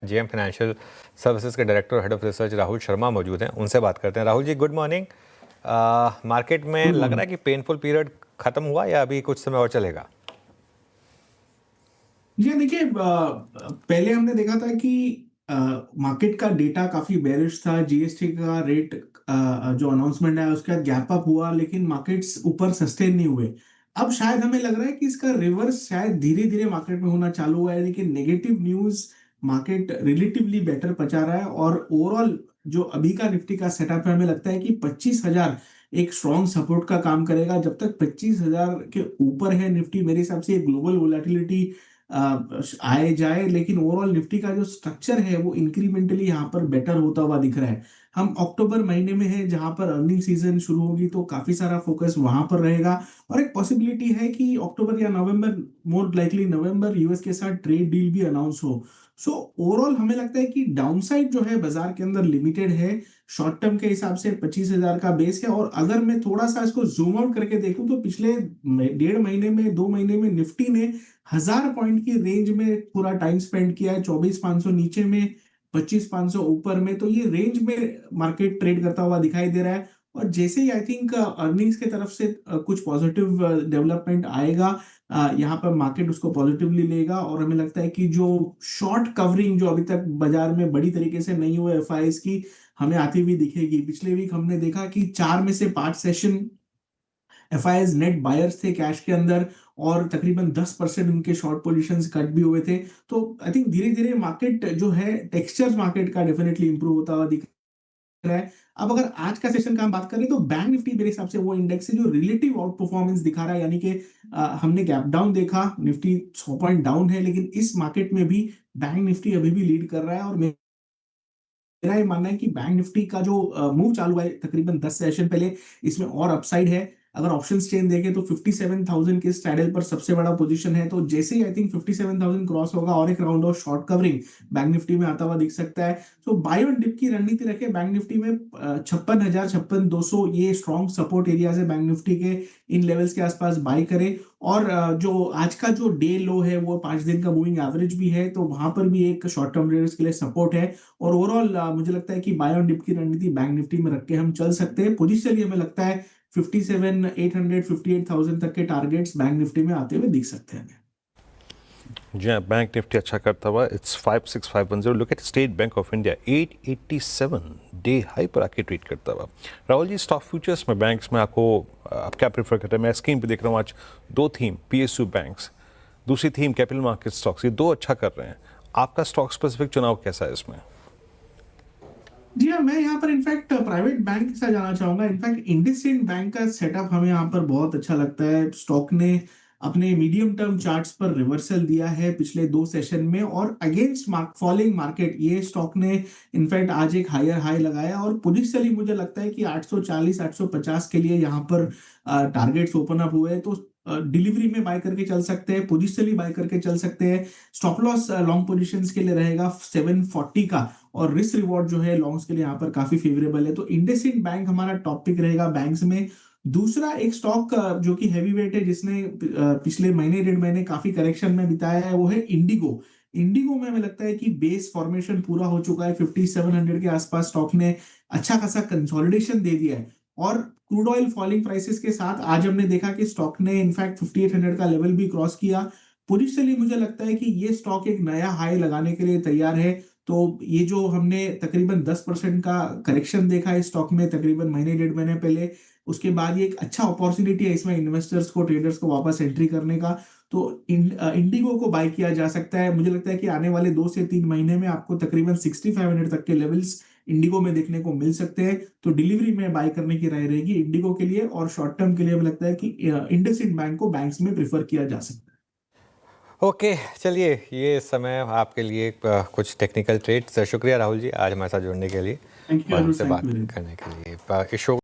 JM financial services के director और head of research Rahul Sharma मौजूद हैं, उनसे बात करते हैं। Rahul ji, good morning. Market में लग रहा है कि पेनफुल पीरियड खत्म हुआ या अभी कुछ समय और चलेगा? जी देखिए, पहले हमने देखा था कि मार्केट का डेटा काफी बेरिश था। जीएसटी का रेट जो अनाउंसमेंट है उसका गैप अप हुआ, लेकिन मार्केट्स ऊपर सस्टेन नहीं हुए। अब शायद हमें लग रहा है कि इसका रिवर्स शायद धीरे धीरे मार्केट में होना चालू हुआ है, लेकिन negative news market relatively better पचा रहा है। और ओवरऑल जो अभी का निफ्टी का सेटअप है, हमें लगता है कि 25,000 एक स्ट्रॉन्ग सपोर्ट का काम करेगा। जब तक 25,000 के ऊपर है निफ्टी, मेरे हिसाब से ग्लोबल वोलेटिलिटी आए जाए, लेकिन ओवरऑल निफ्टी का जो स्ट्रक्चर है वो इंक्रीमेंटली यहाँ पर बेटर होता हुआ दिख रहा है। हम अक्टूबर महीने में है जहां पर अर्निंग सीजन शुरू होगी, तो काफी सारा फोकस वहां पर रहेगा। और एक पॉसिबिलिटी है कि अक्टूबर या नवंबर, मोर लाइकली नवंबर, यूएस के साथ ट्रेड डील भी अनाउंस हो। सो ओवरऑल हमें लगता है कि डाउनसाइड जो है बाजार के अंदर लिमिटेड है। शॉर्ट टर्म के हिसाब से 25,000 का बेस है। और अगर मैं थोड़ा सा इसको जूम आउट करके देखूं तो पिछले 1.5 महीने में, 2 महीने में निफ्टी ने 1,000 पॉइंट की रेंज में पूरा टाइम स्पेंड किया है। 24,500 नीचे में, 25,500 ऊपर में, तो ये रेंज में मार्केट ट्रेड करता हुआ दिखाई दे रहा है। और जैसे ही आई थिंक अर्निंग्स के तरफ से कुछ पॉजिटिव डेवलपमेंट आएगा, यहाँ पर मार्केट उसको पॉजिटिवली लेगा। और हमें लगता है कि जो शॉर्ट कवरिंग जो अभी तक बाजार में बड़ी तरीके से नहीं हुआ एफआईएस की, हमें आती हुई दिखेगी। पिछले वीक हमने देखा कि 4 में से 5 सेशन एफआईएस नेट बायर्स थे कैश के अंदर, और तकरीबन 10% उनके शॉर्ट पोजीशंस कट भी हुए थे। तो आई थिंक धीरे धीरे मार्केट जो है, टेक्सचर्स मार्केट का डेफिनेटली इंप्रूव होता हुआ दिख रहा है। अब अगर आज का सेशन का हम बात करें तो बैंक निफ्टी मेरे हिसाब से वो इंडेक्स है जो रिलेटिव आउट परफॉर्मेंस दिखा रहा है। यानी कि हमने गैप डाउन देखा, निफ्टी 100 पॉइंट डाउन है, लेकिन इस मार्केट में भी बैंक निफ्टी अभी भी लीड कर रहा है। और मेरा ये मानना है कि बैंक निफ्टी का जो मूव चालू है तकरीबन 10 सेशन पहले, इसमें और अपसाइड है। अगर ऑप्शंस चेन देखें तो 57,000 के स्टैडल पर सबसे बड़ा पोजीशन है। तो जैसे ही आई थिंक 57,000 क्रॉस होगा, और एक round of short covering bank Nifty में आता हुआ दिख सकता है। तो बाय ऑन डिप की रणनीति रखे बैंक निफ्टी में। 56,000, 56,200 ये स्ट्रॉन्ग सपोर्ट एरियाज है बैंक निफ्टी के। इन लेवल्स के आसपास बाय करे। और जो आज का जो डे लो है वो 5 दिन का मूविंग एवरेज भी है, तो वहां पर भी एक शॉर्ट टर्म ट्रेडर्स के लिए सपोर्ट है। और ओवरऑल मुझे लगता है कि बाय ऑन डिप की रणनीति बैंक निफ्टी में रख के हम चल सकते हैं। पोजिशनली हमें लगता है 57,800, 58,000 तक के टारगेट्स बैंक निफ्टी में आते हुए दिख सकते हैं। जी हाँ, बैंक निफ्टी अच्छा करता हुआ, it's 56,510। Look at state bank of India 887 day high पर आके ट्रेड करता हुआ। राहुल जी, स्टॉक फ्यूचर्स में बैंक्स में आपको आप क्या प्रेफर करते हैं? मैं स्क्रीन पे देख रहा हूँ आज 2 थीम पीएसयू बैंक्स, दूसरी थीम कैपिटल मार्केट स्टॉक्स, ये 2 अच्छा कर रहे हैं। आपका स्टॉक स्पेसिफिक चुनाव कैसा है इसमें? जी हाँ, मैं यहाँ पर इनफैक्ट प्राइवेट बैंक के साथ जाना चाहूंगा। इनफैक्ट इंडसइंड बैंक का सेटअप हमें यहाँ पर बहुत अच्छा लगता है। स्टॉक ने अपने मीडियम टर्म चार्ट्स पर रिवर्सल दिया है पिछले 2 सेशन में, और अगेंस्ट फॉलिंग मार्केट ये स्टॉक ने इनफैक्ट आज एक हायर हाई लगाया। और पोजिशनली मुझे लगता है कि 840, 850 के लिए यहाँ पर टारगेट्स ओपन अप हुए हैं। तो डिलीवरी में बाय करके चल सकते हैं, पोजिशनली बाय करके चल सकते हैं। स्टॉप लॉस लॉन्ग पोजीशंस के लिए रहेगा 740 का, और रिस्क रिवॉर्ड जो है लॉन्ग्स के लिए यहाँ पर काफी फेवरेबल है। तो इंडसइंड बैंक हमारा टॉप पिक रहेगा बैंक्स में। दूसरा एक स्टॉक जो कि हैवी वेट है, जिसने पिछले महीने 1.5 महीने काफी करेक्शन में बिताया है, वो है इंडिगो। इंडिगो में हमें लगता है कि बेस फॉर्मेशन पूरा हो चुका है। 5700 के आसपास स्टॉक ने अच्छा खासा कंसोलिडेशन दे दिया है। और क्रूड ऑयल फॉलिंग प्राइसेस के साथ आज हमने देखा कि स्टॉक ने इनफैक्ट 5800 का लेवल भी क्रॉस किया। पोजिशनली मुझे लगता है कि ये स्टॉक एक नया हाई लगाने के लिए तैयार है। तो ये जो हमने तकरीबन 10% का करेक्शन देखा है स्टॉक में तकरीबन महीने 1.5 महीने पहले, उसके बाद ये एक अच्छा अपॉर्चुनिटी है इसमें इन्वेस्टर्स को, ट्रेडर्स को वापस एंट्री करने का। तो इंडिगो को बाय किया जा सकता है। मुझे लगता है कि आने वाले 2 से 3 महीने में आपको तकरीबन 6500 तक के लेवल्स इंडिगो में देखने को मिल सकते हैं। तो डिलीवरी में बाय करने की राय रहेगी इंडिगो के लिए। और शॉर्ट टर्म के लिए हमें लगता है कि इंडसइंड बैंक को बैंक्स में प्रेफर किया जा सकता है। ओके, चलिए, ये समय आपके लिए कुछ टेक्निकल ट्रेड्स। शुक्रिया राहुल जी आज हमारे साथ जुड़ने के लिए थैंक और यू, हमसे बात थैंक यू। करने के लिए। इस शो